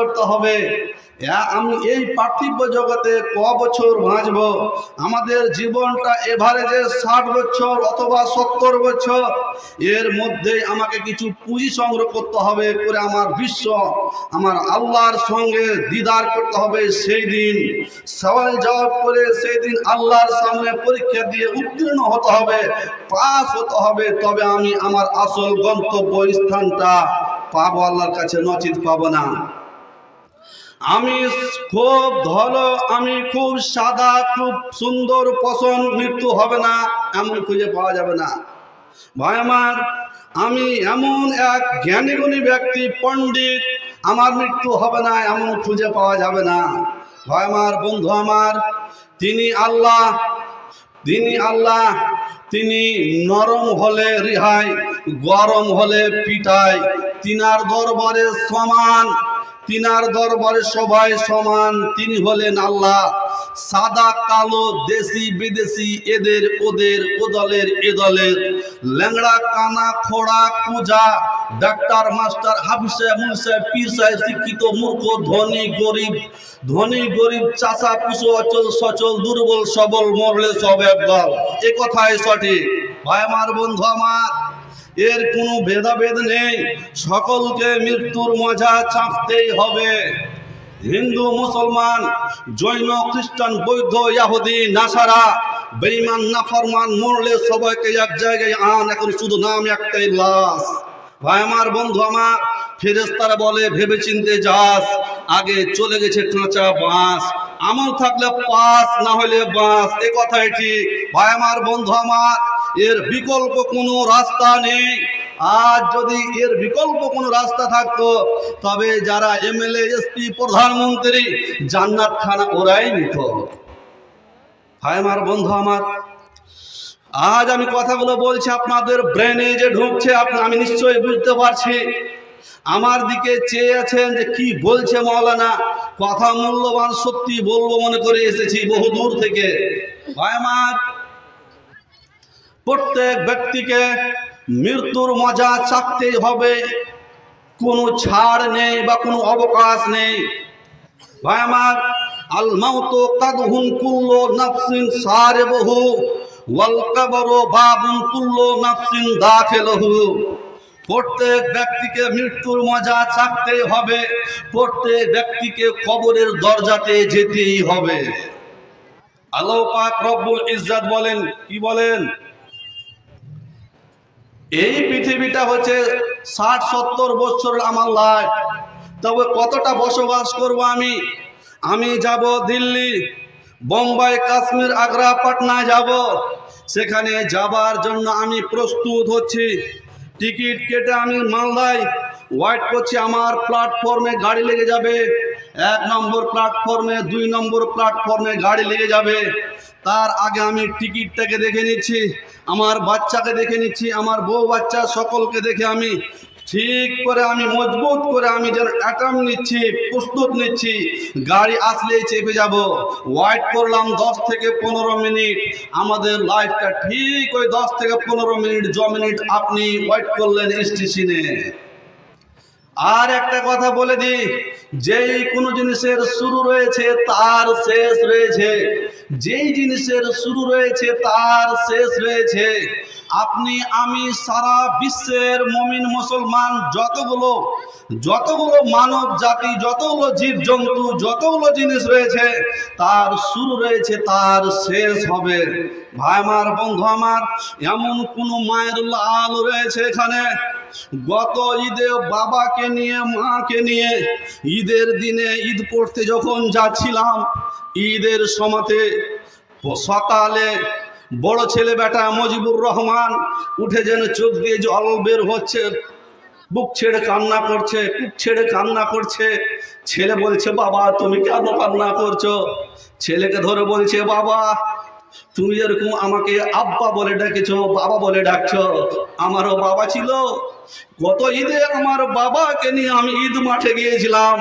করতে হবে। আমি এই পার্থিব জগতে ক বছর বাঁচব, আমাদের জীবনটা এভারেজে 60 বছর অথবা 70 বছর, এর মধ্যে আমাকে কিছু পুঁজি সংগ্রহ করতে হবে, করে আমার আমার আল্লাহর সঙ্গে দিদার করতে হবে। সেই দিন সওয়াল জবাব করে সেই দিন আল্লাহর সামনে পরীক্ষা দিয়ে উত্তীর্ণ হতে হবে, পাস হতে হবে, তবে আমি আমার আসল গন্তব্য স্থানটা পাবো আল্লাহর কাছে, নচিত পাবো না। আমি খুব ধলো, আমি খুব সাদা, খুব সুন্দর পছন্দ, মৃত্যু হবে না এমন খুঁজে পাওয়া যাবে না। ভাই আমার, আমি এমন এক জ্ঞানীগুণী ব্যক্তি, পণ্ডিত, আমার মৃত্যু হবে না এমন খুঁজে পাওয়া যাবে না। ভাই আমার, বন্ধু আমার, তিনি আল্লাহ, তিনি নরম হলে রিহাই, গরম হলে পিটাই, তিনার দরবারে সমান, তিনার দরবারে সবাই সমান। তিনি হলেন আল্লাহ। সাদা কালো, দেশি বিদেশি, এদের ওদের, ও দলের এ দলের, ল্যাংড়া কানা খোড়া কুজা, ডাক্তার মাস্টার হাফিজ সাহেব মুফতি সাহেব পীর সাহেব, শিক্ষিত মূর্খ, ধনী গরিব, চাষা পুষো, অচল সচল, দুর্বল সবল, মরলে সব একদল, এ কথাই সঠিক। ভাই আমার, বন্ধু আমার, এর কোনো ভেদাভেদ নেই, সকলকে মৃত্যুর মজা চাপতেই হবে। হিন্দু, মুসলমান, জৈন, খ্রিস্টান, বৌদ্ধ, ইহুদি, নাসারা, বেঈমান, নাফরমান, মরলে সবাইকে এক জায়গায় আন, এখন শুধু নাম একটাই, লাশ। ভাই আমার, বন্ধু আমার, ফেরেশতারা বলে ভেবে চিনতে যাস, আগে চলে গেছে কাঁচা বাঁশ, আমল থাকলে পাস, না হলে বাঁশ, এ কথাই ঠিক। ভাই আমার, বন্ধু আমার, এর বিকল্প কোনো রাস্তা নেই। আজ যদি এর বিকল্প কোনো রাস্তা থাকতো, তবে যারা এমএলএ, এসপি, প্রধানমন্ত্রী, জান্নাত খানা ওরাই নিত। ভাই আমার, বন্ধু আমার, আজ আমি কথাগুলো বলছি, আপনাদের ব্রেনে যে ঢুকছে আমি নিশ্চয়ই বুঝতে পারছি। আমার দিকে চেয়ে আছেন যে কি বলছে মাওলানা, কথা মূল্যবান, সত্যি বলবো মনে করে এসেছি বহু দূর থেকে। ভাই আমার, প্রত্যেক ব্যক্তিকে মৃত্যুর মজা চাকতেই হবে, কোনো ছাড় নেই বা কোনো অবকাশ নেই। ভাই আমার, আল মাউতু কাদহুন কুল্লু নাফসিন সারিবহু ওয়াল কবরু বাবুন কুল্লু নাফসিন দাখিলহু। প্রত্যেক ব্যক্তিকে মৃত্যুর মজা চাকতেই হবে, প্রত্যেক ব্যক্তিকে কবরের দরজাতে যেতেই হবে। আল্লাহ পাক রব্বুল ইজ্জত বলেন, কি বলেন? এই পৃথিবীটা হচ্ছে 60-70 বছর আমার লাইফ, তবে কতটা বসবাস করব আমি যাব দিল্লি, বোম্বাই, কাশ্মীর, আগ্রা, পাটনায় যাব। সেখানে যাবার জন্য আমি প্রস্তুত হচ্ছি, টিকিট কেটে আমি মালদায় ওয়েট করছি। আমার প্ল্যাটফর্মে গাড়ি লেগে যাবে, 1 নম্বর প্ল্যাটফর্মে, 2 নম্বর প্ল্যাটফর্মে গাড়ি লেগে যাবে। তার আগে আমি টিকিটটাকে দেখে নিচ্ছি, আমার বাচ্চাকে দেখে নিচ্ছি, আমার বউ বাচ্চা সকলকে দেখে আমি ঠিক করে, আমি মজবুত করে, আমি যেন অ্যাটাম নিচ্ছি, প্রস্তুত নিচ্ছি, গাড়ি আসলেই চেপে যাব। ওয়েট করলাম 10 থেকে 15 মিনিট। আমাদের লাইফটা ঠিক ওই 10 থেকে 15 মিনিট, মিনিট আপনি ওয়েট করলেন স্টেশনে। আর একটা কথা বলে দিই, যেই কোনো জিনিসের শুরু রয়েছে তার শেষ রয়েছে, যেই জিনিসের শুরু রয়েছে তার শেষ রয়েছে। আপনি আমি সারা বিশ্বের মুমিন মুসলমান, যতগুলো মানব জাতি, যতগুলো জীবজন্তু, যতগুলো জিনিস রয়েছে, তার শুরু রয়েছে, তার শেষ হবে। ভাই আমার, বন্ধু আমার, এমন কোন মায়ের লাল রয়েছে এখানে, গত ঈদে বাবাকে নিয়ে, মাকে নিয়ে, ঈদের দিনে ঈদ পড়তে যখন যাচ্ছিলাম, ঈদের সময়তে সকালে বড় ছেলে বেটা মুজিবুর রহমান উঠে যেন চোখ দিয়ে জল বের হচ্ছে, বুক ছেড়ে কান্না করছে, বুক ছেড়ে কান্না করছে। ছেলে বলছে, বাবা তুমি কেন কান্না করছো? ছেলেকে ধরে বলছে, বাবা তুমি যেরকম আমাকে আব্বা বলে ডেকেছো, বাবা বলে ডাকছো, আমারও বাবা ছিল। গত ঈদে আমার বাবাকে নিয়ে আমি ঈদ মাঠে গিয়েছিলাম,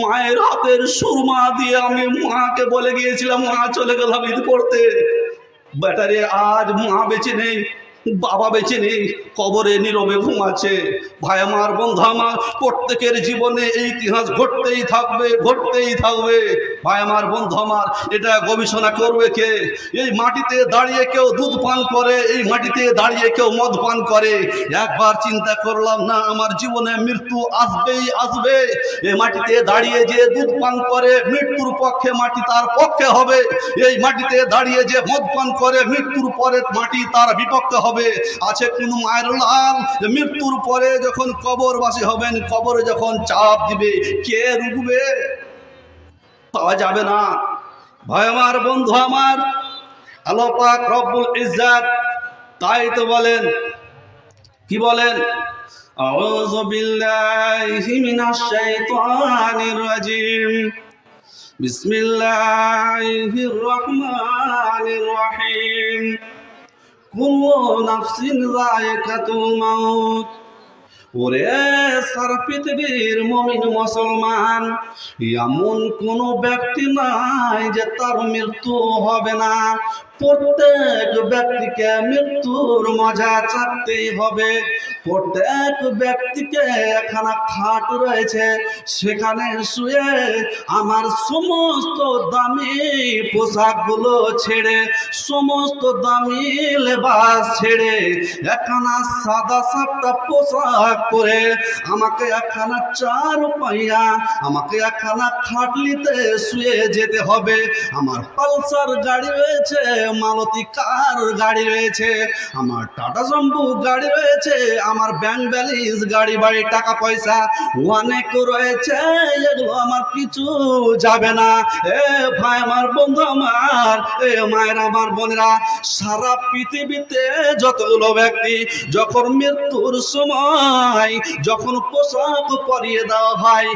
মায়ের হাতের সুরমা দিয়ে আমি মাকে বলে গিয়েছিলাম, মা চলে গেলাম ঈদ পড়তে। বেটারে আজ মা বেঁচে নেই, বাবা বেঁচে নেই, কবরে নীরবে ঘুমাচ্ছে। ভাই আমার, বন্ধু আমার, প্রত্যেকের জীবনে এই ইতিহাস ঘটতেই থাকবে, ঘটতেই থাকবে। ভাই আমার, বন্ধু আমার, এটা গবেষণা করবে কে? এই মাটিতে দাঁড়িয়ে কেউ দুধ পান করে, এই মাটিতে দাঁড়িয়ে কেউ মদ পান করে। একবার চিন্তা করলাম না, আমার জীবনে মৃত্যু আসবেই আসবে। এই মাটিতে দাঁড়িয়ে যে দুধ পান করে, মৃত্যুর পক্ষে মাটি তার পক্ষে হবে। এই মাটিতে দাঁড়িয়ে যে মদ পান করে, মৃত্যুর পরে মাটি তার বিপক্ষে হবে। আছে কোন মায়ের লাল, মৃত্যুর পরে যখন কবরবাসী হবেন, কবরে যখন চাপ দিবে, কে রুখবে? পাওয়া যাবে না। ভাই আমার, বন্ধু আমার, আল্লাহ পাক রব্বুল ইজ্জাত তাই তো বলেন, কি বলেন? আউযু বিল্লাহি মিনাশ শাইতানির রাজিম, বিসমিল্লাহির রহমানির রহিম, কুল্লু নাফসিন যায়কাতুল মাউত। ওরে সারা পৃথিবীর মুমিন মুসলমান, এমন কোন ব্যক্তি নাই যে তার মৃত্যু হবে না। প্রত্যেক ব্যক্তিকে মৃত্যুর মজা চাকতেই হবে। প্রত্যেক ব্যক্তিকে একখানা খাট রয়েছে, সেখানে শুয়ে আমার সমস্ত দামি পোশাকগুলো ছেড়ে, সমস্ত দামি লেবাস ছেড়ে, একখানা সাদা সাদা পোশাক করে আমাকে একখানা চার পাইয়া, আমাকে একখানা খাটলিতে শুয়ে যেতে হবে। আমার পালসার গাড়ি রয়েছে, মারুতি কার গাড়ি রয়েছে, আমার টাটা জাম্বু গাড়ি রয়েছে, আমার ব্যাংক ব্যালেন্স, গাড়ি বাড়ি, টাকা পয়সা অনেক রয়েছে। এগুলো আমার কিছু যাবে না। এ ভাই আমার, বন্ধু আমার, এ মায়ের আমার, বোনেরা, সারা পৃথিবীতে যতগুলো ব্যক্তি যখন মৃত্যুর সময় যখন পোশাক পরিয়ে দেওয়া হয়,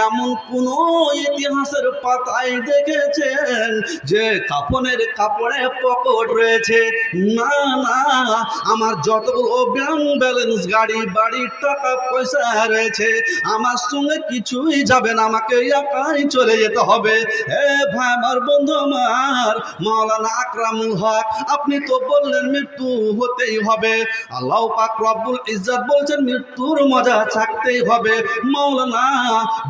এমন কোন ইতিহাসের পাতায় দেখেছেন যে কাফনের কাপড়ে পকেট রয়েছে? না না, আমার যতগুলো ব্যাংক ব্যালেন্স, গাড়ি বাড়ি, টাকা পয়সা রয়েছে, আমার সঙ্গে কিছুই যাবে না, আমাকে একাই চলে যেতে হবে। এ ভাই আমার, বন্ধু আমার, মাওলানা আকরামুল হক, আপনি তো বললেন মৃত্যু হতেই হবে। আল্লাহ পাক রব্বুল ইজ্জত বলছেন মৃত্যুর মজা চাকতেই হবে। মাওলানা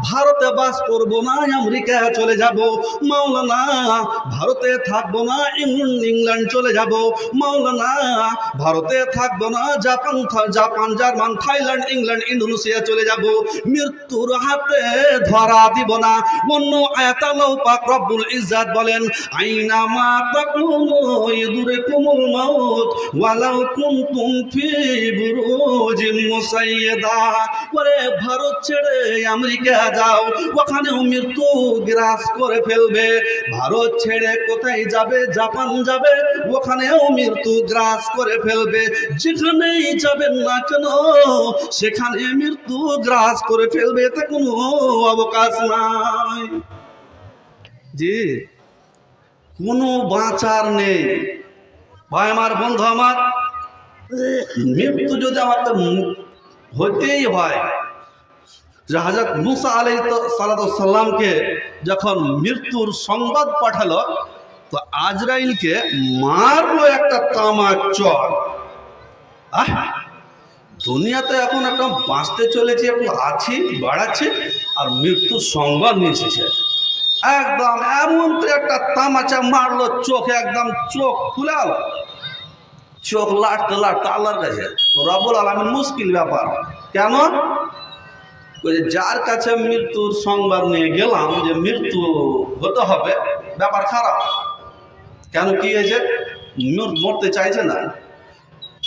ভারতে বাস করব না, আমেরিকা চলে যাব। মাওলানা ভারতে থাকবো না, ইংল্যান্ড চলে যাব। মাওলানা ভারতে থাকবো না, Japan, German, Thailand, England, Indonesia চলে যাব। মৃত্যুর হাতে ধরা দিব না। অন্য আয়াতে আল্লাহ পাক রব্বুল ইজ্জত বলেন, আইনামা তাকুনু ইদরিকুমুল মাউত ওয়ালাউ কুনতুম ফি বুরুজিন মুসাইয়্যাদা। ওরে ভারত ছেড়ে আমেরিকা যাও, ওখানেও মৃত্যু গ্রাস করে ফেলবে। ভারত ছেড়ে কোথায় যাবে? জাপান যাবে, ওখানেও মৃত্যু গ্রাস করে ফেলবে। যেখানেই যাবেন না কেন, সেখানে মৃত্যু গ্রাস করে ফেলবে, এতে কোনো অবকাশ নাই। জি, কোনো বাঁচার নেই। ভাই আমার, বন্ধু আমার, মৃত্যু যদি আমাকে হতেই হয়, যে হযরত মুসা আলাইহিস সালামকে যখন মৃত্যুর সংবাদ পাঠালো, তো আজরাইলকে মারলো একটা তামার চড়। দুনিয়াতে এখন একটা বাঁচতে চলেছে, একটু আছি, বাড়াচ্ছে, আর মৃত্যুর সংবাদ নিয়ে এসেছে। একদম এমন করে একটা তামাচা মারলো, চোখে একদম চোখ খুলে গেল। চোখ লাটতে লাটতে আল্লাহর কাছে, রব্বুল আলামিন মুশকিল ব্যাপার। কেন? যার কাছে মৃত্যুর সংবাদ নিয়ে গেলাম যে মৃত্যু হতে হবে, ব্যাপার খারাপ। কেন, কি হয়েছে? মরতে চাইছে না,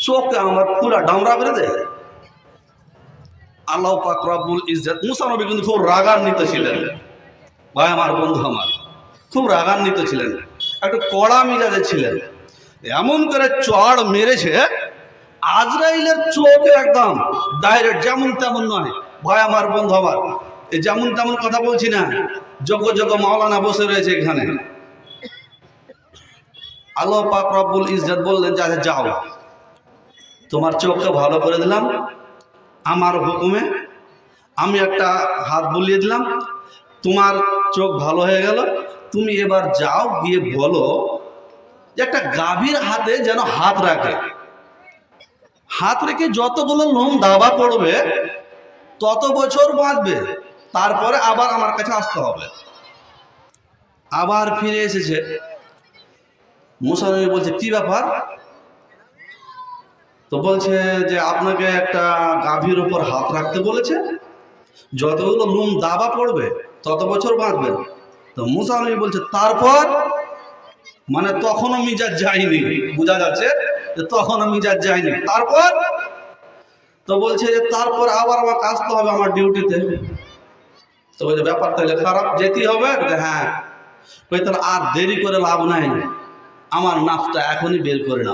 চোখে আমার পুরা ডামরা করে দেয়। আল্লাহ পাক রব্বুল ইজ্জত, মুসা নবী কিন্তু খুব রাগান্বিত ছিলেন। ভাই আমার, বন্ধু আমার, খুব রাগান্বিত ছিলেন, একটু কড়া মেজাজে ছিলেন। এমন করে চড় মেরেছে, আজরাইলের চোখে একদম ডাইরেক্ট, যেমন তেমন নয়। ভাই আমার, বন্ধু আমার, এই যেমন তেমন কথা বলছি না, যোগ্য যোগ্য মাওলানা বসে রয়েছে এখানে। আল্লাহ পাক রব্বুল ইজ্জত বললেন যে আচ্ছা যাও, তোমার চোখকে ভালো করে দিলাম, আমার হুকুমে আমি একটা হাত বুলিয়ে দিলাম, তোমার চোখ ভালো হয়ে গেল। তুমি এবার যাও, গিয়ে বলো যে একটা গাভীর হাতে যেন হাত রাখে। হাত রেখে যতগুলো লোম দাবা পড়বে তত বছর বাঁচবে, তারপরে আবার আমার কাছে আসতে হবে। আবার ফিরে এসেছে। মুসা নবী বলছে কি ব্যাপার? তো বলছে যে আপনাকে একটা গাভীর উপর হাত রাখতে বলেছে, যতগুলো লোম দাবা পড়বে তত বছর বাঁচবেন। তো মুসা নবী বলছে তারপর, মানে তখনও মিজাজ যায়নি, বোঝা যাচ্ছে যে তখনও মিজাজ যায়নি। তারপর তো বলছে যে তারপর আবার আমাকে আসতে হবে আমার ডিউটিতে। তো বলছে ব্যাপার তাহলে খারাপ, যেতেই হবে? হ্যাঁ। তাহলে আর দেরি করে লাভ নাই, আমার নাফটা এখনই বের করে নাও।